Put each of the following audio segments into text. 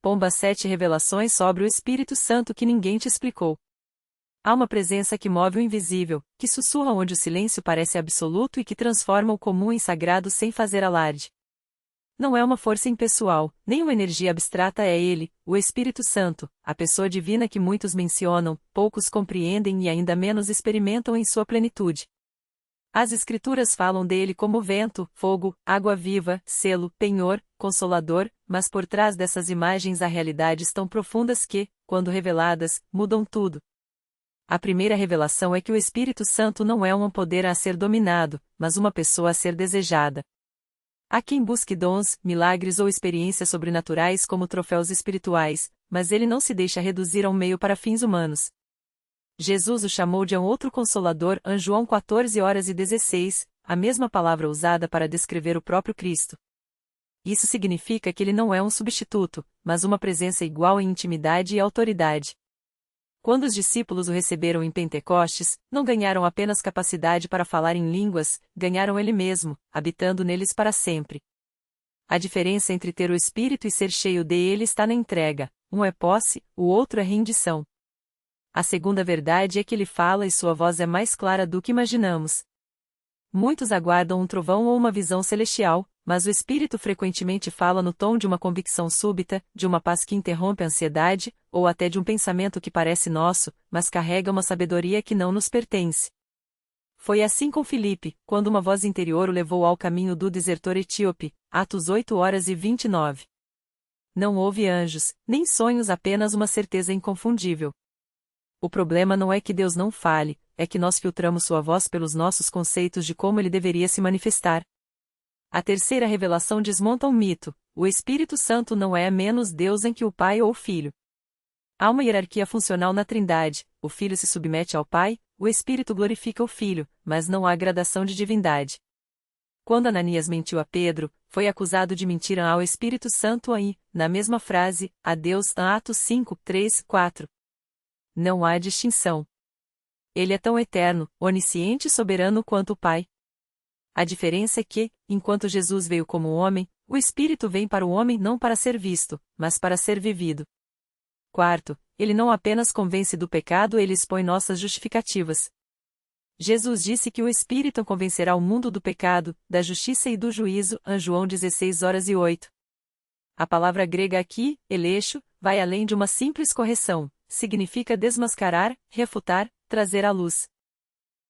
Pomba 7 revelações sobre o Espírito Santo que ninguém te explicou. Há uma presença que move o invisível, que sussurra onde o silêncio parece absoluto e que transforma o comum em sagrado sem fazer alarde. Não é uma força impessoal, nem uma energia abstrata, é ele, o Espírito Santo, a pessoa divina que muitos mencionam, poucos compreendem e ainda menos experimentam em sua plenitude. As Escrituras falam dele como vento, fogo, água viva, selo, penhor, consolador, mas por trás dessas imagens há realidades tão profundas que, quando reveladas, mudam tudo. A primeira revelação é que o Espírito Santo não é um poder a ser dominado, mas uma pessoa a ser desejada. Há quem busque dons, milagres ou experiências sobrenaturais como troféus espirituais, mas ele não se deixa reduzir a um meio para fins humanos. Jesus o chamou de um outro Consolador em João 14:16, a mesma palavra usada para descrever o próprio Cristo. Isso significa que ele não é um substituto, mas uma presença igual em intimidade e autoridade. Quando os discípulos o receberam em Pentecostes, não ganharam apenas capacidade para falar em línguas, ganharam ele mesmo, habitando neles para sempre. A diferença entre ter o Espírito e ser cheio dele está na entrega, um é posse, o outro é rendição. A segunda verdade é que ele fala e sua voz é mais clara do que imaginamos. Muitos aguardam um trovão ou uma visão celestial, mas o Espírito frequentemente fala no tom de uma convicção súbita, de uma paz que interrompe a ansiedade, ou até de um pensamento que parece nosso, mas carrega uma sabedoria que não nos pertence. Foi assim com Filipe, quando uma voz interior o levou ao caminho do desertor etíope, Atos 8:29. Não houve anjos, nem sonhos, apenas uma certeza inconfundível. O problema não é que Deus não fale, é que nós filtramos sua voz pelos nossos conceitos de como ele deveria se manifestar. A terceira revelação desmonta um mito: o Espírito Santo não é menos Deus em que o Pai ou o Filho. Há uma hierarquia funcional na Trindade: o Filho se submete ao Pai, o Espírito glorifica o Filho, mas não há gradação de divindade. Quando Ananias mentiu a Pedro, foi acusado de mentir ao Espírito Santo e, na mesma frase, a Deus, Atos 5:3-4. Não há distinção. Ele é tão eterno, onisciente e soberano quanto o Pai. A diferença é que, enquanto Jesus veio como homem, o Espírito vem para o homem não para ser visto, mas para ser vivido. Quarto, ele não apenas convence do pecado, ele expõe nossas justificativas. Jesus disse que o Espírito convencerá o mundo do pecado, da justiça e do juízo, em João 16:08. A palavra grega aqui, eleixo, vai além de uma simples correção, significa desmascarar, refutar, trazer à luz.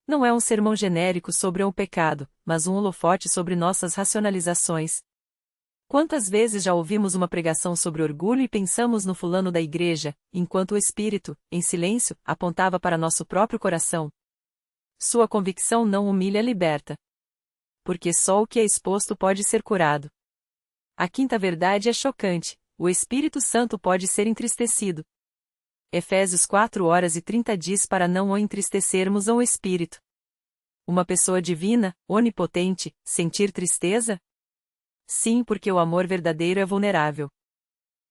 Não é um sermão genérico sobre o pecado, mas um holofote sobre nossas racionalizações. Quantas vezes já ouvimos uma pregação sobre orgulho e pensamos no fulano da igreja, enquanto o Espírito, em silêncio, apontava para nosso próprio coração? Sua convicção não humilha, liberta. Porque só o que é exposto pode ser curado. A quinta verdade é chocante: o Espírito Santo pode ser entristecido. Efésios 4:30 diz para não o entristecermos ao Espírito. Uma pessoa divina, onipotente, sentir tristeza? Sim, porque o amor verdadeiro é vulnerável.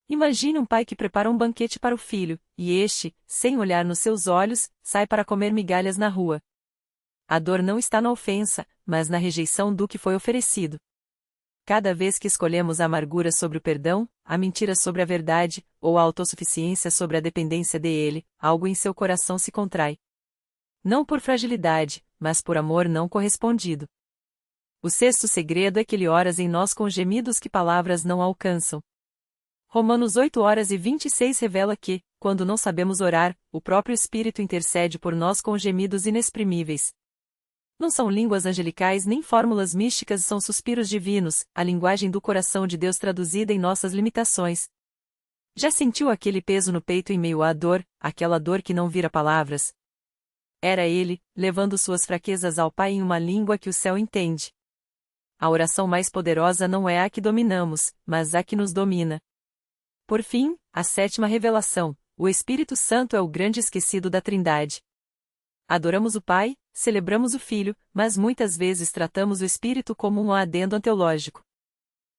Imagine um pai que prepara um banquete para o filho, e este, sem olhar nos seus olhos, sai para comer migalhas na rua. A dor não está na ofensa, mas na rejeição do que foi oferecido. Cada vez que escolhemos a amargura sobre o perdão, a mentira sobre a verdade, ou a autossuficiência sobre a dependência dele, algo em seu coração se contrai. Não por fragilidade, mas por amor não correspondido. O sexto segredo é que ele ora em nós com gemidos que palavras não alcançam. Romanos 8:26 revela que, quando não sabemos orar, o próprio Espírito intercede por nós com gemidos inexprimíveis. Não são línguas angelicais nem fórmulas místicas, são suspiros divinos, a linguagem do coração de Deus traduzida em nossas limitações. Já sentiu aquele peso no peito em meio à dor, aquela dor que não vira palavras? Era ele, levando suas fraquezas ao Pai em uma língua que o céu entende. A oração mais poderosa não é a que dominamos, mas a que nos domina. Por fim, a sétima revelação: o Espírito Santo é o grande esquecido da Trindade. Adoramos o Pai, celebramos o Filho, mas muitas vezes tratamos o Espírito como um adendo anteológico.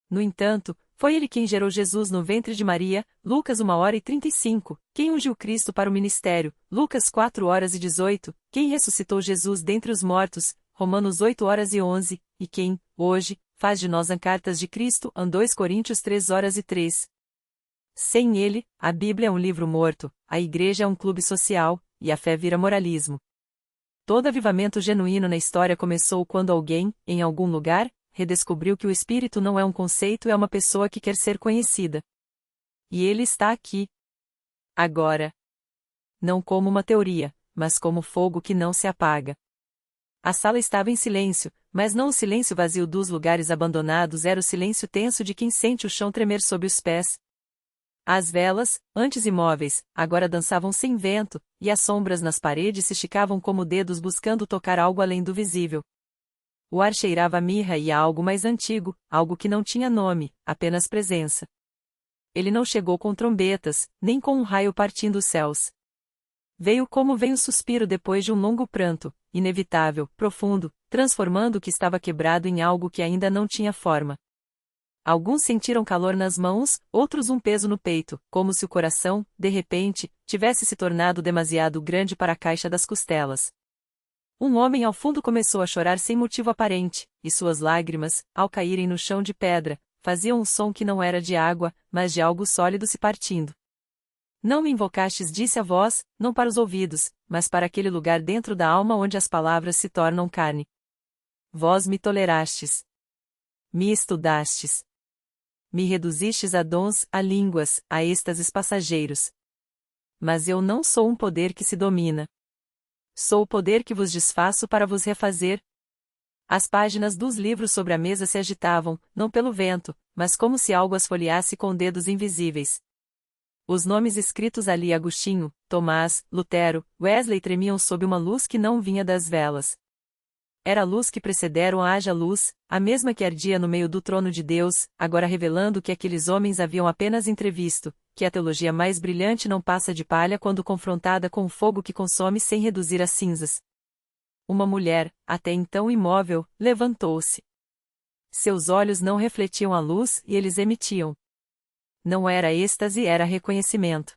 No entanto, foi ele quem gerou Jesus no ventre de Maria, Lucas 1:35, quem ungiu Cristo para o ministério, Lucas 4:18, quem ressuscitou Jesus dentre os mortos, Romanos 8:11, e quem, hoje, faz de nós as cartas de Cristo, 2 Coríntios 3:3. Sem ele, a Bíblia é um livro morto, a igreja é um clube social, e a fé vira moralismo. Todo avivamento genuíno na história começou quando alguém, em algum lugar, redescobriu que o Espírito não é um conceito, é uma pessoa que quer ser conhecida. E ele está aqui. Agora. Não como uma teoria, mas como fogo que não se apaga. A sala estava em silêncio, mas não o silêncio vazio dos lugares abandonados, era o silêncio tenso de quem sente o chão tremer sob os pés. As velas, antes imóveis, agora dançavam sem vento, e as sombras nas paredes se esticavam como dedos buscando tocar algo além do visível. O ar cheirava a mirra e a algo mais antigo, algo que não tinha nome, apenas presença. Ele não chegou com trombetas, nem com um raio partindo os céus. Veio como vem o suspiro depois de um longo pranto, inevitável, profundo, transformando o que estava quebrado em algo que ainda não tinha forma. Alguns sentiram calor nas mãos, outros um peso no peito, como se o coração, de repente, tivesse se tornado demasiado grande para a caixa das costelas. Um homem ao fundo começou a chorar sem motivo aparente, e suas lágrimas, ao caírem no chão de pedra, faziam um som que não era de água, mas de algo sólido se partindo. Não me invocastes, disse a voz, não para os ouvidos, mas para aquele lugar dentro da alma onde as palavras se tornam carne. Vós me tolerastes. Me estudastes. Me reduzistes a dons, a línguas, a êxtases passageiros. Mas eu não sou um poder que se domina. Sou o poder que vos desfaço para vos refazer. As páginas dos livros sobre a mesa se agitavam, não pelo vento, mas como se algo as folheasse com dedos invisíveis. Os nomes escritos ali, Agostinho, Tomás, Lutero, Wesley, tremiam sob uma luz que não vinha das velas. Era a luz que precederam a haja luz, a mesma que ardia no meio do trono de Deus, agora revelando que aqueles homens haviam apenas entrevisto, que a teologia mais brilhante não passa de palha quando confrontada com o fogo que consome sem reduzir a cinzas. Uma mulher, até então imóvel, levantou-se. Seus olhos não refletiam a luz e eles emitiam. Não era êxtase, era reconhecimento.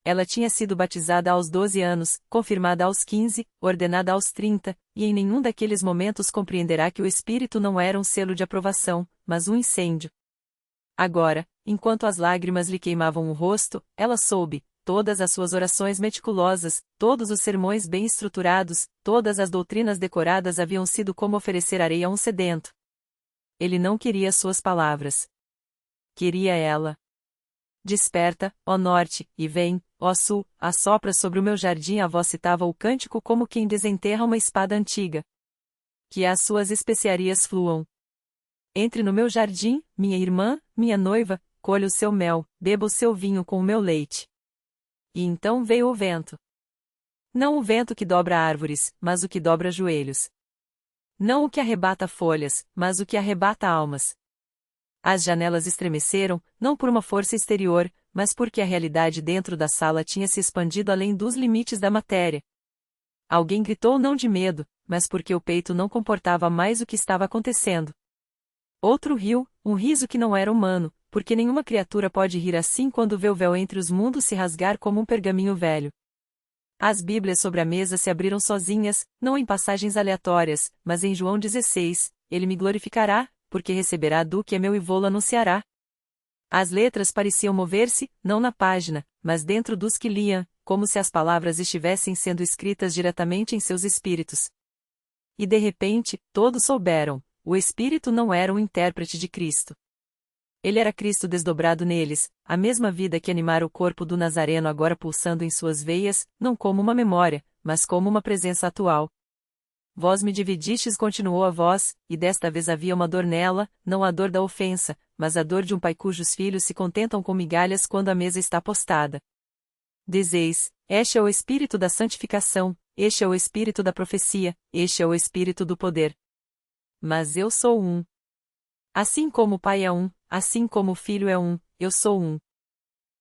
Ela tinha sido batizada aos 12 anos, confirmada aos 15, ordenada aos 30, e em nenhum daqueles momentos compreenderá que o Espírito não era um selo de aprovação, mas um incêndio. Agora, enquanto as lágrimas lhe queimavam o rosto, ela soube, todas as suas orações meticulosas, todos os sermões bem estruturados, todas as doutrinas decoradas haviam sido como oferecer areia a um sedento. Ele não queria suas palavras. Queria ela. Desperta, ó norte, e vem, ó sul, assopra sobre o meu jardim. A voz citava o cântico como quem desenterra uma espada antiga. Que as suas especiarias fluam. Entre no meu jardim, minha irmã, minha noiva, colha o seu mel, beba o seu vinho com o meu leite. E então veio o vento. Não o vento que dobra árvores, mas o que dobra joelhos. Não o que arrebata folhas, mas o que arrebata almas. As janelas estremeceram, não por uma força exterior, mas porque a realidade dentro da sala tinha se expandido além dos limites da matéria. Alguém gritou não de medo, mas porque o peito não comportava mais o que estava acontecendo. Outro riu, um riso que não era humano, porque nenhuma criatura pode rir assim quando vê o véu entre os mundos se rasgar como um pergaminho velho. As Bíblias sobre a mesa se abriram sozinhas, não em passagens aleatórias, mas em João 16, ele me glorificará, porque receberá do que é meu e vô-lo anunciará. As letras pareciam mover-se, não na página, mas dentro dos que liam, como se as palavras estivessem sendo escritas diretamente em seus espíritos. E de repente, todos souberam, o Espírito não era um intérprete de Cristo. Ele era Cristo desdobrado neles, a mesma vida que animara o corpo do Nazareno agora pulsando em suas veias, não como uma memória, mas como uma presença atual. Vós me dividistes, continuou a voz, e desta vez havia uma dor nela, não a dor da ofensa, mas a dor de um pai cujos filhos se contentam com migalhas quando a mesa está postada. Dizeis, este é o espírito da santificação, este é o espírito da profecia, este é o espírito do poder. Mas eu sou um. Assim como o Pai é um, assim como o Filho é um, eu sou um.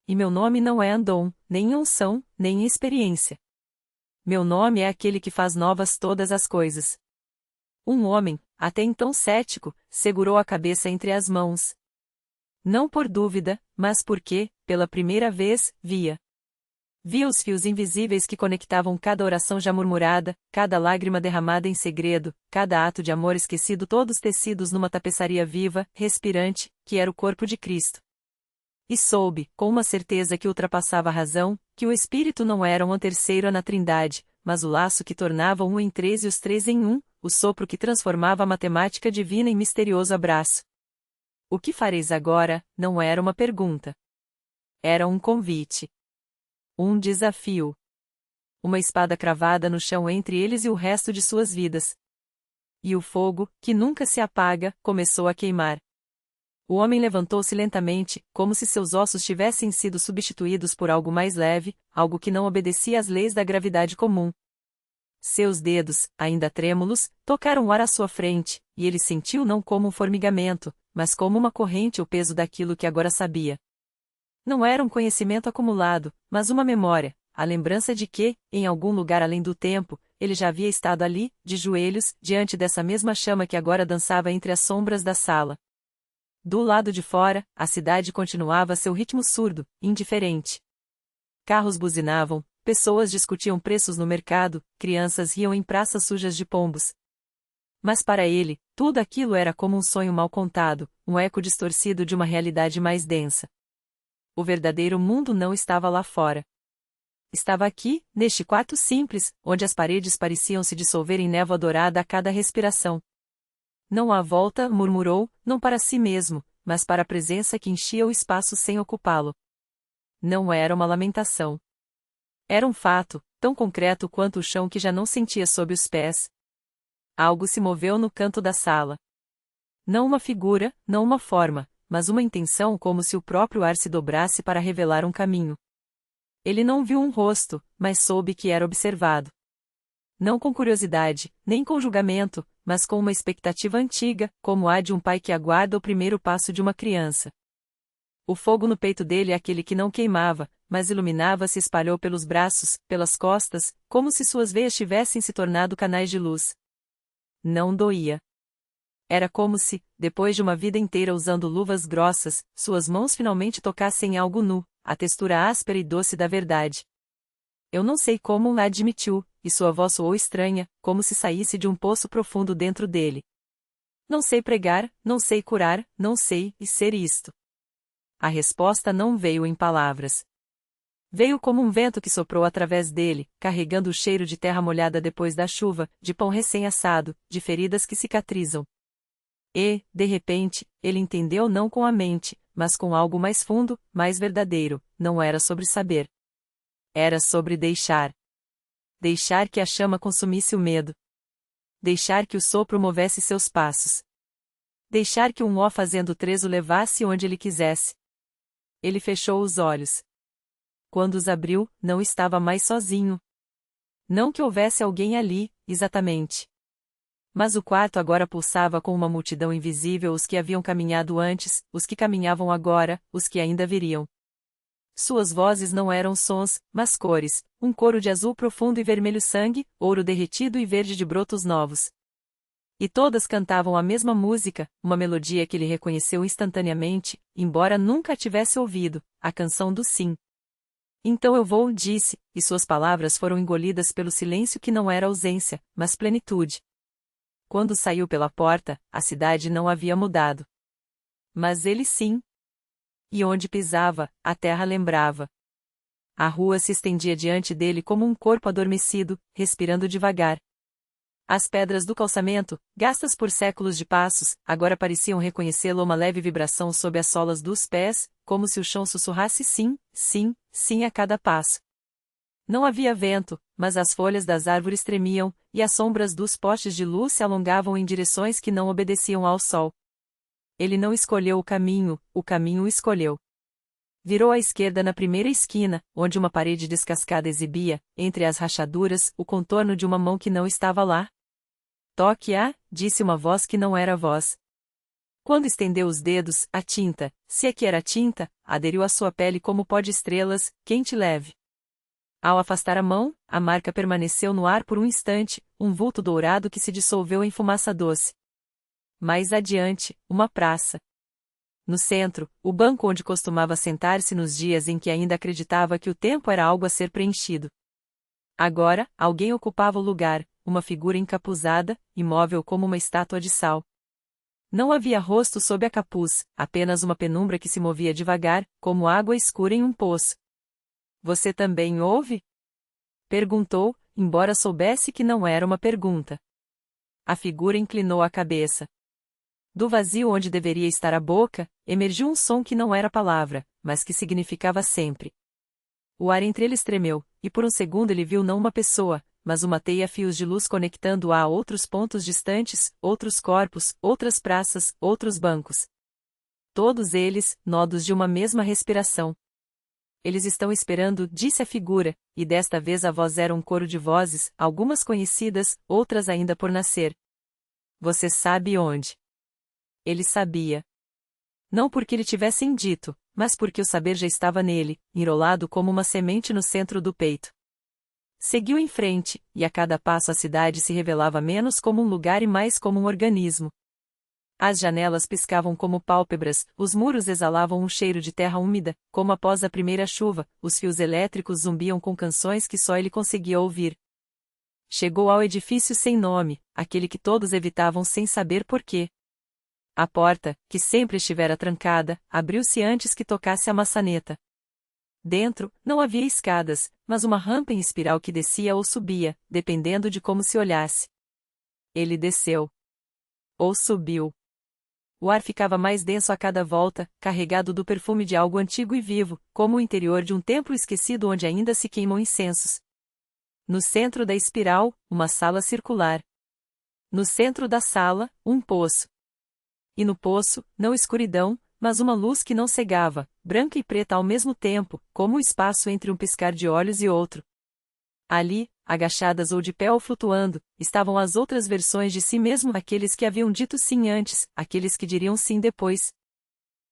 E meu nome não é Andom, nem unção, nem experiência. Meu nome é aquele que faz novas todas as coisas. Um homem, até então cético, segurou a cabeça entre as mãos. Não por dúvida, mas porque, pela primeira vez, via. Via os fios invisíveis que conectavam cada oração já murmurada, cada lágrima derramada em segredo, cada ato de amor esquecido, todos tecidos numa tapeçaria viva, respirante, que era o corpo de Cristo. E soube, com uma certeza que ultrapassava a razão, que o Espírito não era um terceiro na Trindade, mas o laço que tornava um em três e os três em um, o sopro que transformava a matemática divina em misterioso abraço. O que fareis agora, não era uma pergunta. Era um convite. Um desafio. Uma espada cravada no chão entre eles e o resto de suas vidas. E o fogo, que nunca se apaga, começou a queimar. O homem levantou-se lentamente, como se seus ossos tivessem sido substituídos por algo mais leve, algo que não obedecia às leis da gravidade comum. Seus dedos, ainda trêmulos, tocaram o ar à sua frente, e ele sentiu não como um formigamento, mas como uma corrente o peso daquilo que agora sabia. Não era um conhecimento acumulado, mas uma memória, a lembrança de que, em algum lugar além do tempo, ele já havia estado ali, de joelhos, diante dessa mesma chama que agora dançava entre as sombras da sala. Do lado de fora, a cidade continuava seu ritmo surdo, indiferente. Carros buzinavam, pessoas discutiam preços no mercado, crianças riam em praças sujas de pombos. Mas para ele, tudo aquilo era como um sonho mal contado, um eco distorcido de uma realidade mais densa. O verdadeiro mundo não estava lá fora. Estava aqui, neste quarto simples, onde as paredes pareciam se dissolver em névoa dourada a cada respiração. Não à volta, murmurou, não para si mesmo, mas para a presença que enchia o espaço sem ocupá-lo. Não era uma lamentação. Era um fato, tão concreto quanto o chão que já não sentia sob os pés. Algo se moveu no canto da sala. Não uma figura, não uma forma, mas uma intenção como se o próprio ar se dobrasse para revelar um caminho. Ele não viu um rosto, mas soube que era observado. Não com curiosidade, nem com julgamento, mas com uma expectativa antiga, como a de um pai que aguarda o primeiro passo de uma criança. O fogo no peito dele, aquele que não queimava, mas iluminava, se espalhou pelos braços, pelas costas, como se suas veias tivessem se tornado canais de luz. Não doía. Era como se, depois de uma vida inteira usando luvas grossas, suas mãos finalmente tocassem algo nu, a textura áspera e doce da verdade. Eu não sei como lá admitiu, e sua voz soou estranha, como se saísse de um poço profundo dentro dele. Não sei pregar, não sei curar, não sei ser isto. A resposta não veio em palavras. Veio como um vento que soprou através dele, carregando o cheiro de terra molhada depois da chuva, de pão recém-assado, de feridas que cicatrizam. E, de repente, ele entendeu não com a mente, mas com algo mais fundo, mais verdadeiro, não era sobre saber. Era sobre deixar. Deixar que a chama consumisse o medo. Deixar que o sopro movesse seus passos. Deixar que um ó fazendo três o levasse onde ele quisesse. Ele fechou os olhos. Quando os abriu, não estava mais sozinho. Não que houvesse alguém ali, exatamente. Mas o quarto agora pulsava com uma multidão invisível, os que haviam caminhado antes, os que caminhavam agora, os que ainda viriam. Suas vozes não eram sons, mas cores, um coro de azul profundo e vermelho sangue, ouro derretido e verde de brotos novos. E todas cantavam a mesma música, uma melodia que ele reconheceu instantaneamente, embora nunca a tivesse ouvido, a canção do sim. Então eu vou, disse, e suas palavras foram engolidas pelo silêncio que não era ausência, mas plenitude. Quando saiu pela porta, a cidade não havia mudado. Mas ele sim. E onde pisava, a terra lembrava. A rua se estendia diante dele como um corpo adormecido, respirando devagar. As pedras do calçamento, gastas por séculos de passos, agora pareciam reconhecê-lo, uma leve vibração sob as solas dos pés, como se o chão sussurrasse sim, sim, sim a cada passo. Não havia vento, mas as folhas das árvores tremiam, e as sombras dos postes de luz se alongavam em direções que não obedeciam ao sol. Ele não escolheu o caminho o escolheu. Virou à esquerda na primeira esquina, onde uma parede descascada exibia, entre as rachaduras, o contorno de uma mão que não estava lá. Toque-a, disse uma voz que não era voz. Quando estendeu os dedos, a tinta, se é que era tinta, aderiu à sua pele como pó de estrelas, quente e leve. Ao afastar a mão, a marca permaneceu no ar por um instante, um vulto dourado que se dissolveu em fumaça doce. Mais adiante, uma praça. No centro, o banco onde costumava sentar-se nos dias em que ainda acreditava que o tempo era algo a ser preenchido. Agora, alguém ocupava o lugar, uma figura encapuzada, imóvel como uma estátua de sal. Não havia rosto sob a capuz, apenas uma penumbra que se movia devagar, como água escura em um poço. Você também ouve? Perguntou, embora soubesse que não era uma pergunta. A figura inclinou a cabeça. Do vazio onde deveria estar a boca, emergiu um som que não era palavra, mas que significava sempre. O ar entre eles tremeu, e por um segundo ele viu não uma pessoa, mas uma teia-fios de luz conectando-a a outros pontos distantes, outros corpos, outras praças, outros bancos. Todos eles, nodos de uma mesma respiração. Eles estão esperando, disse a figura, e desta vez a voz era um coro de vozes, algumas conhecidas, outras ainda por nascer. Você sabe onde? Ele sabia. Não porque lhe tivessem dito, mas porque o saber já estava nele, enrolado como uma semente no centro do peito. Seguiu em frente, e a cada passo a cidade se revelava menos como um lugar e mais como um organismo. As janelas piscavam como pálpebras, os muros exalavam um cheiro de terra úmida, como após a primeira chuva, os fios elétricos zumbiam com canções que só ele conseguia ouvir. Chegou ao edifício sem nome, aquele que todos evitavam sem saber porquê. A porta, que sempre estivera trancada, abriu-se antes que tocasse a maçaneta. Dentro, não havia escadas, mas uma rampa em espiral que descia ou subia, dependendo de como se olhasse. Ele desceu. Ou subiu. O ar ficava mais denso a cada volta, carregado do perfume de algo antigo e vivo, como o interior de um templo esquecido onde ainda se queimam incensos. No centro da espiral, uma sala circular. No centro da sala, um poço. E no poço, não escuridão, mas uma luz que não cegava, branca e preta ao mesmo tempo, como o espaço entre um piscar de olhos e outro. Ali, agachadas ou de pé ou flutuando, estavam as outras versões de si mesmo, aqueles que haviam dito sim antes, aqueles que diriam sim depois.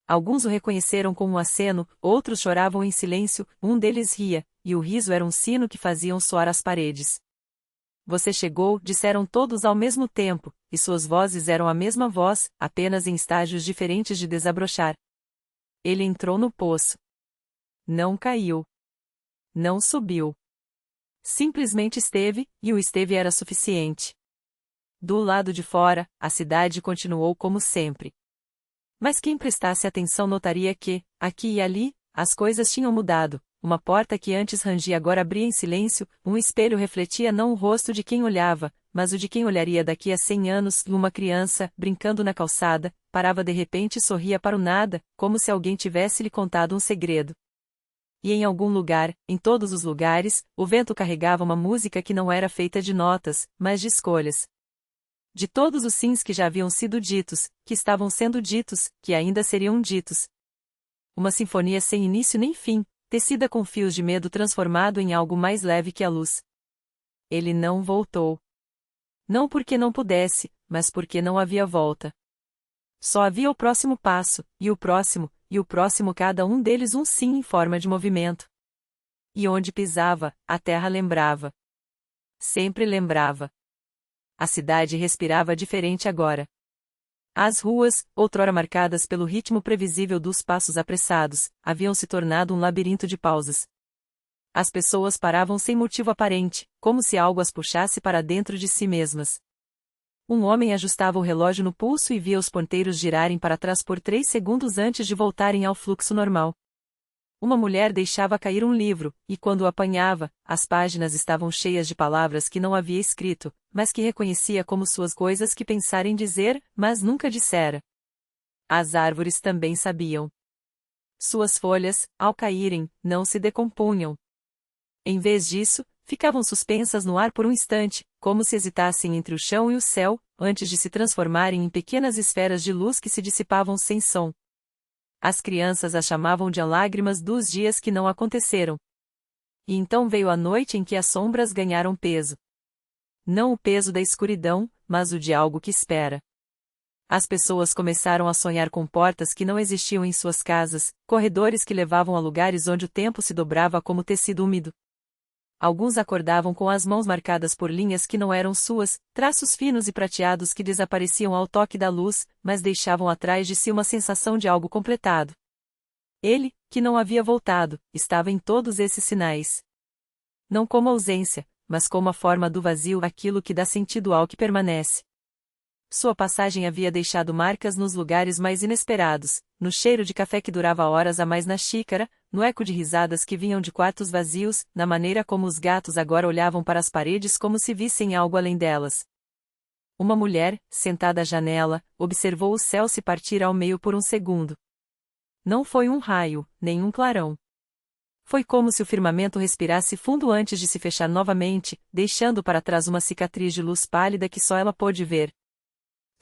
Alguns o reconheceram com um aceno, outros choravam em silêncio, um deles ria, e o riso era um sino que faziam soar as paredes. Você chegou, disseram todos ao mesmo tempo, e suas vozes eram a mesma voz, apenas em estágios diferentes de desabrochar. Ele entrou no poço. Não caiu. Não subiu. Simplesmente esteve, e o esteve era suficiente. Do lado de fora, a cidade continuou como sempre. Mas quem prestasse atenção notaria que, aqui e ali, as coisas tinham mudado. Uma porta que antes rangia agora abria em silêncio, um espelho refletia não o rosto de quem olhava, mas o de quem olharia daqui a 100 anos, e uma criança, brincando na calçada, parava de repente e sorria para o nada, como se alguém tivesse lhe contado um segredo. E em algum lugar, em todos os lugares, o vento carregava uma música que não era feita de notas, mas de escolhas. De todos os sims que já haviam sido ditos, que estavam sendo ditos, que ainda seriam ditos. Uma sinfonia sem início nem fim, tecida com fios de medo transformado em algo mais leve que a luz. Ele não voltou. Não porque não pudesse, mas porque não havia volta. Só havia o próximo passo, e o próximo cada um deles um sim em forma de movimento. E onde pisava, a terra lembrava. Sempre lembrava. A cidade respirava diferente agora. As ruas, outrora marcadas pelo ritmo previsível dos passos apressados, haviam se tornado um labirinto de pausas. As pessoas paravam sem motivo aparente, como se algo as puxasse para dentro de si mesmas. Um homem ajustava o relógio no pulso e via os ponteiros girarem para trás por 3 segundos antes de voltarem ao fluxo normal. Uma mulher deixava cair um livro, e quando o apanhava, as páginas estavam cheias de palavras que não havia escrito, mas que reconhecia como suas coisas que pensara em dizer, mas nunca dissera. As árvores também sabiam. Suas folhas, ao caírem, não se decompunham. Em vez disso, ficavam suspensas no ar por um instante, como se hesitassem entre o chão e o céu, antes de se transformarem em pequenas esferas de luz que se dissipavam sem som. As crianças as chamavam de lágrimas dos dias que não aconteceram. E então veio a noite em que as sombras ganharam peso. Não o peso da escuridão, mas o de algo que espera. As pessoas começaram a sonhar com portas que não existiam em suas casas, corredores que levavam a lugares onde o tempo se dobrava como tecido úmido. Alguns acordavam com as mãos marcadas por linhas que não eram suas, traços finos e prateados que desapareciam ao toque da luz, mas deixavam atrás de si uma sensação de algo completado. Ele, que não havia voltado, estava em todos esses sinais. Não como ausência, mas como a forma do vazio, aquilo que dá sentido ao que permanece. Sua passagem havia deixado marcas nos lugares mais inesperados, no cheiro de café que durava horas a mais na xícara, no eco de risadas que vinham de quartos vazios, na maneira como os gatos agora olhavam para as paredes como se vissem algo além delas. Uma mulher, sentada à janela, observou o céu se partir ao meio por um segundo. Não foi um raio, nem um clarão. Foi como se o firmamento respirasse fundo antes de se fechar novamente, deixando para trás uma cicatriz de luz pálida que só ela pôde ver.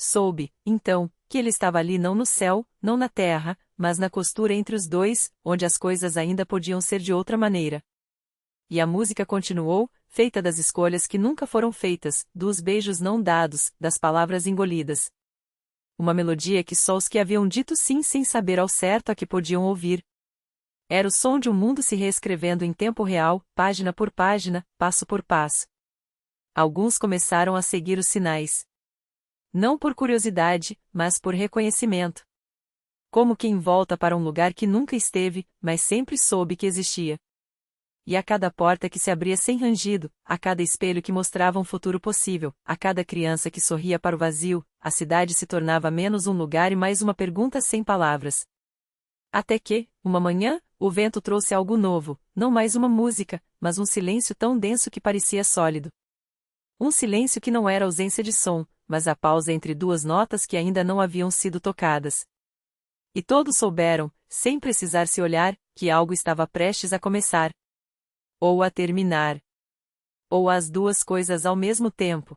Soube, então, que ele estava ali não no céu, não na terra, mas na costura entre os dois, onde as coisas ainda podiam ser de outra maneira. E a música continuou, feita das escolhas que nunca foram feitas, dos beijos não dados, das palavras engolidas. Uma melodia que só os que haviam dito sim sem saber ao certo a que podiam ouvir. Era o som de um mundo se reescrevendo em tempo real, página por página, passo por passo. Alguns começaram a seguir os sinais. Não por curiosidade, mas por reconhecimento. Como quem volta para um lugar que nunca esteve, mas sempre soube que existia. E a cada porta que se abria sem rangido, a cada espelho que mostrava um futuro possível, a cada criança que sorria para o vazio, a cidade se tornava menos um lugar e mais uma pergunta sem palavras. Até que, uma manhã, o vento trouxe algo novo, não mais uma música, mas um silêncio tão denso que parecia sólido. Um silêncio que não era ausência de som, mas a pausa entre duas notas que ainda não haviam sido tocadas. E todos souberam, sem precisar se olhar, que algo estava prestes a começar. Ou a terminar. Ou as duas coisas ao mesmo tempo.